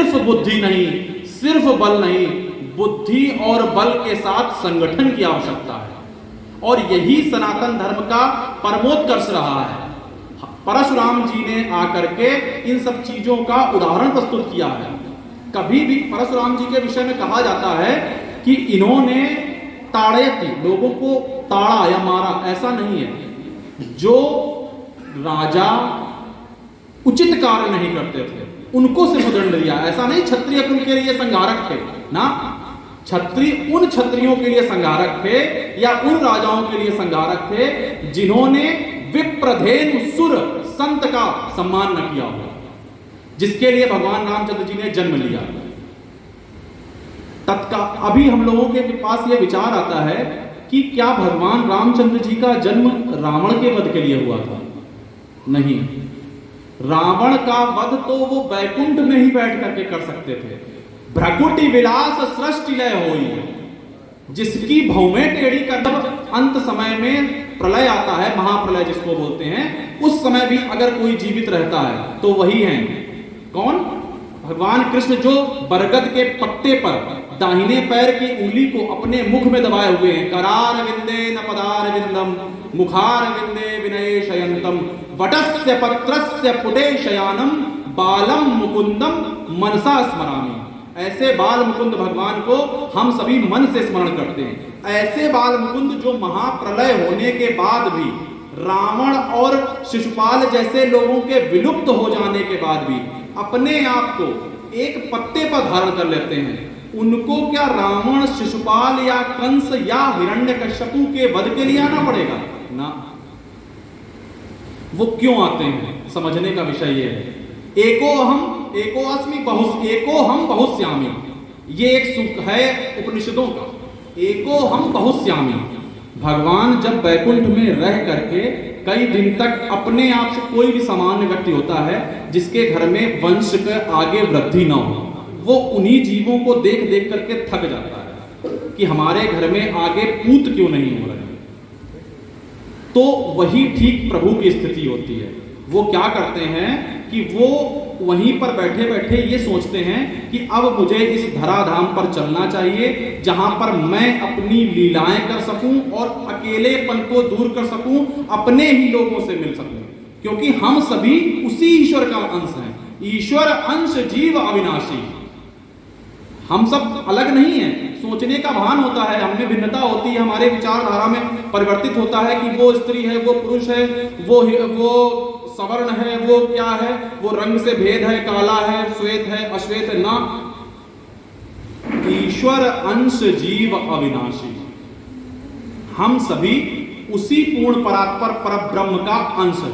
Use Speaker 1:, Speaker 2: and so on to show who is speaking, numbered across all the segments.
Speaker 1: सिर्फ बुद्धि नहीं, सिर्फ बल नहीं, बुद्धि और बल के साथ संगठन की आवश्यकता है। और यही सनातन धर्म का परमोत्कर्ष रहा है। परशुराम जी ने आकर के इन सब चीजों का उदाहरण प्रस्तुत किया है। कभी भी परशुराम जी के विषय में कहा जाता है कि इन्होंने ताड़यति, लोगों को ताड़ा या मारा, ऐसा नहीं है। जो राजा उचित कार्य नहीं करते थे उनको सिर्फ दंड दिया, ऐसा नहीं क्षत्रिय कुल के लिए संहारक थे ना, क्षत्रिय उन क्षत्रियों के लिए संहारक थे या उन राजाओं के लिए संहारक थे जिन्होंने विप्रधेनु सुर संत का सम्मान न किया हो, जिसके लिए भगवान रामचंद्र जी ने जन्म लिया। अभी हम लोगों के पास यह विचार आता है कि क्या भगवान रामचंद्र जी का जन्म रावण के वध के लिए हुआ था? नहीं, रावण का वध तो वो वैकुंठ में ही बैठ करके कर सकते थे। भ्रकुटी विलास सृष्टि लय होई, जिसकी भौमें टेढ़ी कर, अंत समय में प्रलय आता है, महाप्रलय जिसको बोलते हैं, उस समय भी अगर कोई जीवित रहता है तो वही है कौन? भगवान कृष्ण, जो बरगद के पत्ते पर दाहिने पैर की उंगली को अपने मुख में दबाए हुए हैं। करार विंदे न पदार विंदम मुखार विंदे विनय शयंतम वटस्य पत्रस्य पुटे शयानम बालम मुकुंदम मनसा स्मरामि। ऐसे बाल मुकुंद भगवान को हम सभी मन से स्मरण करते हैं। ऐसे बाल मुकुंद जो महाप्रलय होने के बाद भी, रावण और शिशुपाल जैसे लोगों के विलुप्त हो जाने के बाद भी अपने आप को एक पत्ते पर धारण कर लेते हैं। उनको क्या रावण, शिशुपाल या कंस या हिरण्यकश्यपु के वध के लिए आना पड़ेगा? ना। वो क्यों आते हैं, समझने का विषय यह है। एको अस्मि एको हम बहुश्यामी, ये एक सुख है उपनिषदों का। एको हम बहुश्यामी, भगवान जब वैकुंठ में रह करके कई दिन तक अपने आप से, कोई भी सामान्य व्यक्ति होता है जिसके घर में वंश के आगे वृद्धि न हो, वो उन्हीं जीवों को देख देख करके थक जाता है कि हमारे घर में आगे पूत क्यों नहीं हो रहे। तो वही ठीक प्रभु की स्थिति होती है। वो क्या करते हैं कि वो वहीं पर बैठे बैठे ये सोचते हैं कि अब मुझे इस धराधाम पर चलना चाहिए जहां पर मैं अपनी लीलाएं कर सकूं और अकेलेपन को दूर कर सकूं, अपने ही लोगों से मिल सकूं, क्योंकि हम सभी उसी ईश्वर का अंश हैं। ईश्वर अंश जीव अविनाशी, हम सब अलग नहीं है। सोचने का भान होता है, हमें भिन्नता होती है, हमारे विचारधारा में परिवर्तित होता है कि वो स्त्री है, वो पुरुष है, वो सवर्ण है, वो क्या है, वो रंग से भेद है, काला है, श्वेत है, अश्वेत है। ना, ईश्वर अंश जीव अविनाशी, हम सभी उसी पूर्ण परात्पर परब्रह्म का अंश है।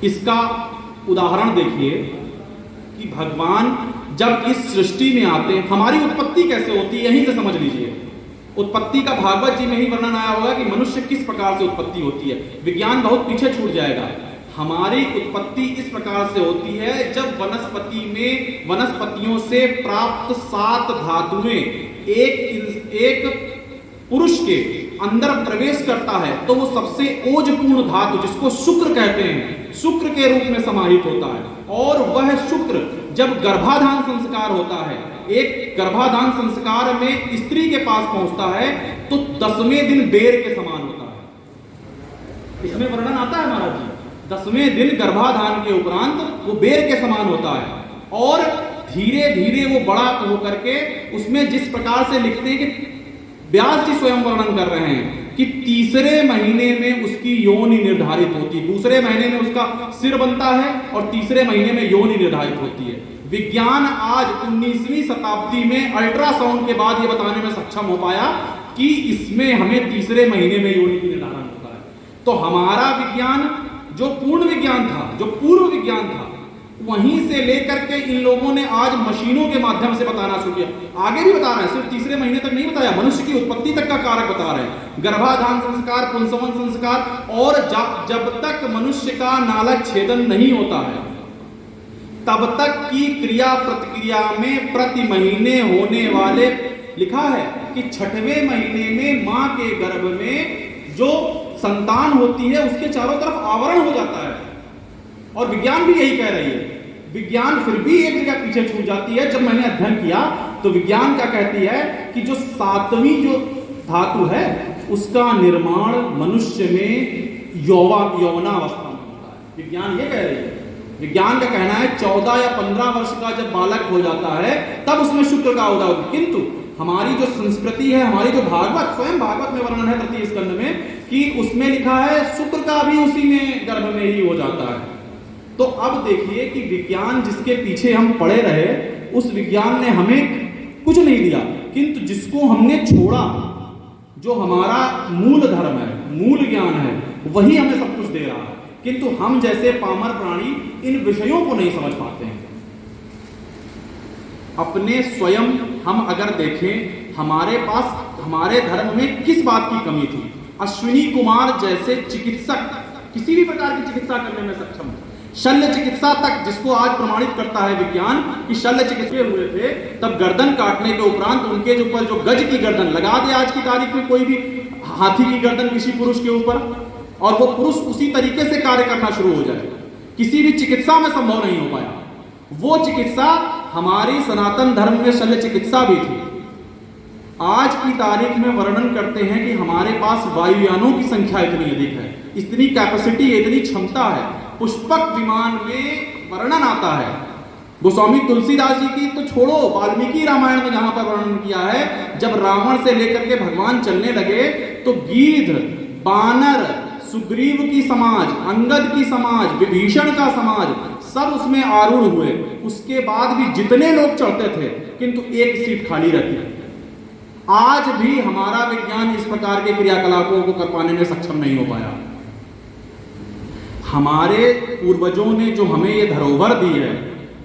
Speaker 1: इसका उदाहरण देखिए कि भगवान जब इस सृष्टि में आते हैं, हमारी उत्पत्ति कैसे होती है यहीं से समझ लीजिए। उत्पत्ति का भागवत जी में ही वर्णन आया होगा कि मनुष्य किस प्रकार से उत्पत्ति होती है। विज्ञान बहुत पीछे छूट जाएगा। हमारी उत्पत्ति इस प्रकार से होती है, जब वनस्पतियों से प्राप्त 7 धातुएं एक पुरुष के अंदर प्रवेश करता है तो वो सबसे ओजपूर्ण धातु, जिसको शुक्र कहते हैं, शुक्र के रूप में समाहित होता है। और वह शुक्र जब गर्भाधान संस्कार होता है, एक गर्भाधान संस्कार में स्त्री के पास पहुंचता है तो 10वें दिन बेर के समान होता है। इसमें वर्णन आता है महाराज जी, 10वें दिन गर्भाधान के उपरांत वो बेर के समान होता है। और धीरे धीरे वो बड़ा होकर के, उसमें जिस प्रकार से लिखते हैं कि व्यास जी स्वयं वर्णन कर रहे हैं कि तीसरे महीने में उसकी योनि निर्धारित होती है, दूसरे महीने में उसका सिर बनता है और तीसरे महीने में योनि निर्धारित होती है। विज्ञान आज 19वीं शताब्दी में अल्ट्रासाउंड के बाद ये बताने में सक्षम हो पाया कि इसमें हमें तीसरे महीने में योनि की निर्धारण होता है। तो हमारा विज्ञान जो पूर्ण विज्ञान था, जो पूर्व विज्ञान था, वहीं से लेकर के इन लोगों ने आज मशीनों के माध्यम से बताना शुरू किया। आगे भी बता रहे हैं, सिर्फ तीसरे महीने तक नहीं बताया, मनुष्य की उत्पत्ति तक का कारक बता रहे हैं। गर्भाधान संस्कार, पुंसवन संस्कार, और जब तक मनुष्य का नालक छेदन नहीं होता है तब तक की क्रिया प्रतिक्रिया में प्रति महीने होने वाले, लिखा है कि 6वें महीने में मां के गर्भ में जो संतान होती है उसके चारों तरफ आवरण हो जाता है। और विज्ञान भी यही कह रही है, विज्ञान फिर भी एक जगह पीछे छूट जाती है। जब मैंने अध्ययन किया तो विज्ञान क्या कहती है कि जो 7वीं जो धातु है उसका निर्माण मनुष्य में यौवनावस्था में होता है। विज्ञान ये कह रही है, विज्ञान का कहना है 14 या 15 वर्ष का जब बालक हो जाता है तब उसमें शुक्र का उदय होता है। किंतु हमारी जो संस्कृति है, हमारी जो भागवत, स्वयं भागवत में वर्णन है 3 स्कंद में कि उसमें लिखा है शुक्र का भी उसी में गर्भ में ही हो जाता है। तो अब देखिए कि विज्ञान जिसके पीछे हम पड़े रहे, उस विज्ञान ने हमें कुछ नहीं दिया, किंतु जिसको हमने छोड़ा, जो हमारा मूल धर्म है, मूल ज्ञान है, वही हमें सब कुछ दे रहा है। किंतु हम जैसे पामर प्राणी इन विषयों को नहीं समझ पाते हैं। अपने स्वयं हम अगर देखें, हमारे पास हमारे धर्म में किस बात की कमी थी? अश्विनी कुमार जैसे चिकित्सक किसी भी प्रकार की चिकित्सा करने में सक्षम थे। शल्य चिकित्सा तक, जिसको आज प्रमाणित करता है विज्ञान कि शल्य चिकित्सा हुए थे, तब गर्दन काटने के उपरांत उनके ऊपर जो गज की गर्दन लगा दे आज की तारीख में कोई भी हाथी की गर्दन किसी पुरुष के ऊपर, और वो पुरुष उसी तरीके से कार्य करना शुरू हो जाए, किसी भी चिकित्सा में संभव नहीं हो पाया। वो चिकित्सा हमारी सनातन धर्म में शल्य चिकित्सा भी थी। आज की तारीख में वर्णन करते हैं कि हमारे पास वायुयानों की संख्या इतनी अधिक है, इतनी कैपेसिटी, इतनी क्षमता है। पुष्पक विमान में वर्णन आता है, गोस्वामी तुलसीदास जी की तो छोड़ो, वाल्मीकि रामायण में जहां पर वर्णन किया है, जब रावण से लेकर के भगवान चलने लगे तो गीध, बानर, सुग्रीव की समाज, अंगद की समाज, विभीषण का समाज, सब उसमें आरूढ़ हुए। उसके बाद भी जितने लोग चढ़ते थे, किंतु एक सीट खाली रहती। आज भी हमारा विज्ञान इस प्रकार के क्रियाकलापों को कर पाने में सक्षम नहीं हो पाया। हमारे पूर्वजों ने जो हमें ये धरोहर दी है,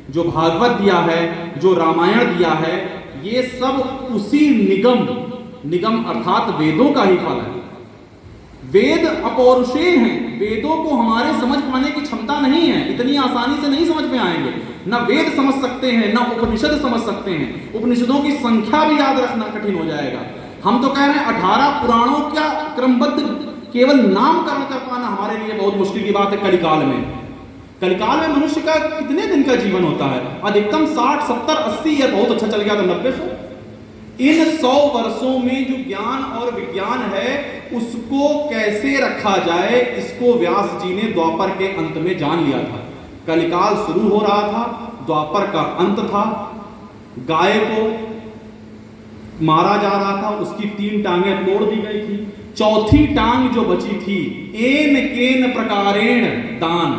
Speaker 1: जो भागवत दिया है, जो रामायण दिया है, ये सब उसी निगम अर्थात वेदों का ही फल है। वेद अपौरुषेय हैं, वेदों को हमारे समझ पाने की क्षमता नहीं है, इतनी आसानी से नहीं समझ में आएंगे। न वेद समझ सकते हैं, न उपनिषद समझ सकते हैं। उपनिषदों की संख्या भी याद रखना कठिन हो जाएगा। हम तो कह रहे हैं 18 पुराणों का क्रमबद्ध केवल नामकरण कर पाना हमारे लिए बहुत मुश्किल की बात है। कलिकाल में मनुष्य का कितने दिन का जीवन होता है? अधिकतम 60, 70, 80 या बहुत अच्छा चल गया तो 90-100। इन 100 वर्षों में जो ज्ञान और विज्ञान है उसको कैसे रखा जाए, इसको व्यास जी ने द्वापर के अंत में जान लिया था। कलिकाल शुरू हो रहा था, द्वापर का अंत था। गाय को मारा जा रहा था, उसकी 3 टांगें तोड़ दी गई थी, चौथी टांग जो बची थी, एन केन प्रकारेण दान,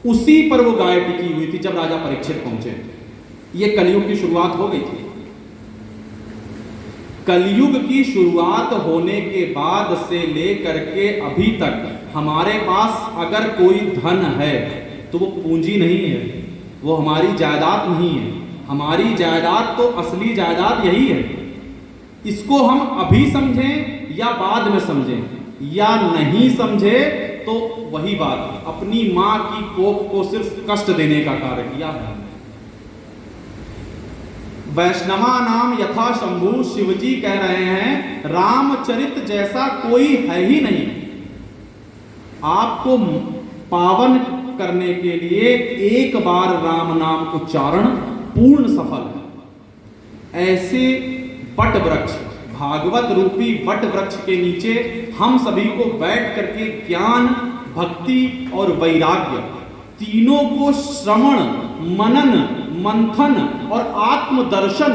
Speaker 1: उसी पर वो गाय टिकी हुई थी जब राजा परीक्षित पहुंचे। ये कलयुग की शुरुआत हो गई थी। कलयुग की शुरुआत होने के बाद से लेकर के अभी तक हमारे पास अगर कोई धन है तो वो पूंजी नहीं है, वो हमारी जायदाद नहीं है। हमारी जायदाद तो असली जायदाद यही है। इसको हम अभी समझें या बाद में समझें या नहीं समझे तो वही बात, अपनी मां की कोख को सिर्फ कष्ट देने का कार्य किया है। वैष्णवा नाम यथा शंभु, शिवजी कह रहे हैं रामचरित जैसा कोई है ही नहीं। आपको पावन करने के लिए एक बार राम नाम उच्चारण पूर्ण सफल है। ऐसे वट वृक्ष, भागवत रूपी वट वृक्ष के नीचे हम सभी को बैठ करके ज्ञान, भक्ति और वैराग्य तीनों को श्रवण, मनन, मंथन और आत्मदर्शन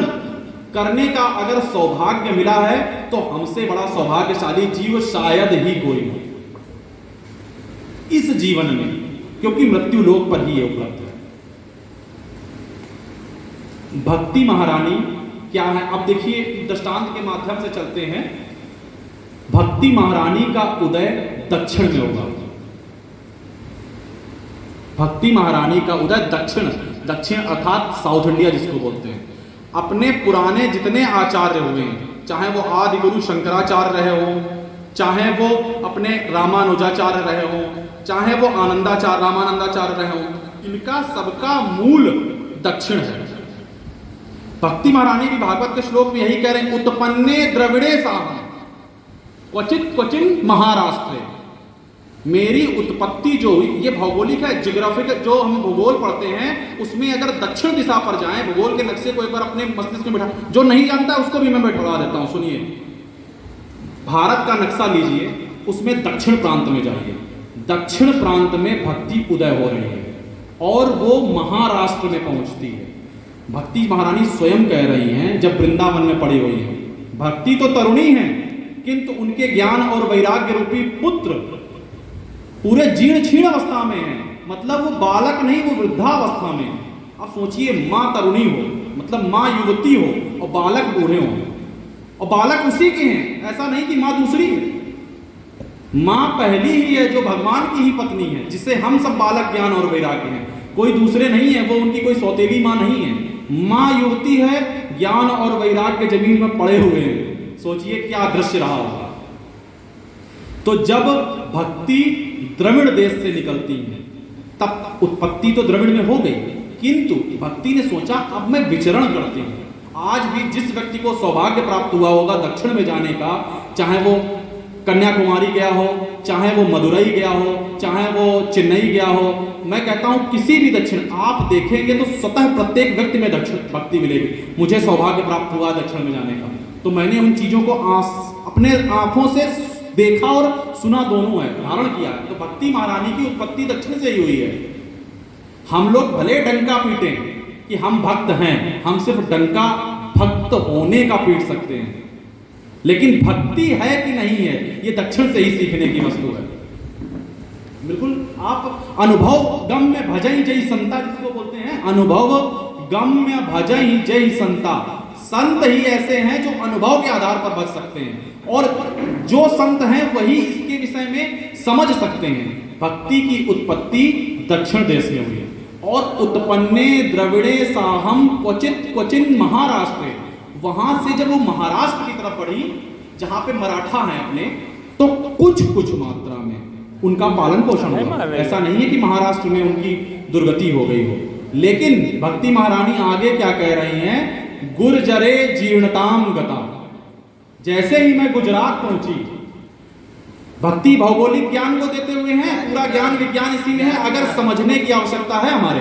Speaker 1: करने का अगर सौभाग्य मिला है तो हमसे बड़ा सौभाग्यशाली जीव शायद ही कोई हो इस जीवन में, क्योंकि मृत्यु लोक पर ही उपलब्ध है। भक्ति महारानी क्या है? अब देखिए, दृष्टांत के माध्यम से चलते हैं। भक्ति महारानी का उदय दक्षिण में होगा। भक्ति महारानी का उदय दक्षिण अर्थात साउथ इंडिया जिसको बोलते हैं। अपने पुराने जितने आचार्य हुए हैं, चाहे वो आदि गुरु शंकराचार्य रहे हो, चाहे वो अपने रामानुजाचार्य रहे हो, चाहे वो रामानंदाचार्य रहे हो, इनका सबका मूल दक्षिण है। भक्ति महारानी भी भागवत के श्लोक में यही कह रहे हैं, उत्पन्ने द्रविड़े साहम क्वचित क्वचिन महाराष्ट्रे। मेरी उत्पत्ति जो हुई, ये भौगोलिक है, जियोग्राफिक जो हम भूगोल पढ़ते हैं उसमें अगर दक्षिण दिशा पर जाएं, भूगोल के नक्शे को एक बार अपने मस्तिष्क में बैठा, जो नहीं जानता उसको भी मैं बैठा देता हूं। सुनिए, भारत का नक्शा लीजिए, उसमें दक्षिण प्रांत में जाइए, दक्षिण प्रांत में भक्ति उदय हो रही है और वो महाराष्ट्र में पहुंचती है। भक्ति महारानी स्वयं कह रही हैं जब वृंदावन में पड़ी हुई है, भक्ति तो तरुणी है किंतु उनके ज्ञान और वैराग्य रूपी पुत्र पूरे जीर्ण क्षीण अवस्था में है। मतलब वो बालक नहीं, वो वृद्धावस्था में है। अब सोचिए, माँ तरुणी हो, मतलब माँ युवती हो और बालक बूढ़े हो, और बालक उसी के हैं, ऐसा नहीं कि माँ दूसरी है। माँ पहली ही है जो भगवान की ही पत्नी है, जिससे हम सब बालक ज्ञान और वैराग्य हैं, कोई दूसरे नहीं है, वो उनकी कोई सौतेली माँ नहीं है। माँ युवती है, ज्ञान और वैराग्य जमीन में पड़े हुए हैं। सोचिए क्या दृश्य रहा होगा। तो जब भक्ति द्रविड़ देश से निकलती है तब उत्पत्ति तो द्रविड़ में हो गई, किंतु भक्ति ने सोचा अब मैं विचरण करती हूं। आज भी जिस व्यक्ति को सौभाग्य प्राप्त हुआ होगा दक्षिण में जाने का, चाहे वो कन्याकुमारी गया हो, चाहे वो मदुरई गया हो, चाहे वो चेन्नई गया हो, मैं कहता हूं किसी भी दक्षिण आप देखेंगे तो स्वतः प्रत्येक व्यक्ति में दक्षिण भक्ति मिलेगी। मुझे सौभाग्य प्राप्त हुआ दक्षिण में जाने का, तो मैंने उन चीजों को अपने आंखों से देखा और सुना, दोनों है, धारण किया। तो भक्ति महारानी की उत्पत्ति दक्षिण से ही हुई है। हम लोग भले डंका पीटें कि हम भक्त हैं, हम सिर्फ डंका भक्त होने का पीट सकते हैं, लेकिन भक्ति है कि नहीं है ये दक्षिण से ही सीखने की वस्तु है। बिल्कुल, आप अनुभव गम में भजई जय संता जिसको बोलते हैं, अनुभव गम में भजई जय संता। संत ही ऐसे हैं जो अनुभव के आधार पर बच सकते हैं, और जो संत हैं वही इसके विषय में समझ सकते हैं। भक्ति की उत्पत्ति दक्षिण देश में हुई और उत्पन्ने द्रविड़े साहम क्वचित क्वचिन महाराष्ट्र, वहां से जब वो महाराष्ट्र की तरफ बढ़ी जहां पे मराठा हैं अपने, तो कुछ कुछ मात्रा में उनका पालन पोषण हुआ। ऐसा नहीं है कि महाराष्ट्र में उनकी दुर्गति हो गई हो, लेकिन भक्ति महारानी आगे क्या कह रही हैं, गुर्जरे जीर्णताम गता। जैसे ही मैं गुजरात पहुंची, भक्ति भौगोलिक ज्ञान को देते हुए हैं, पूरा ज्ञान विज्ञान इसी में है, अगर समझने की आवश्यकता है हमारे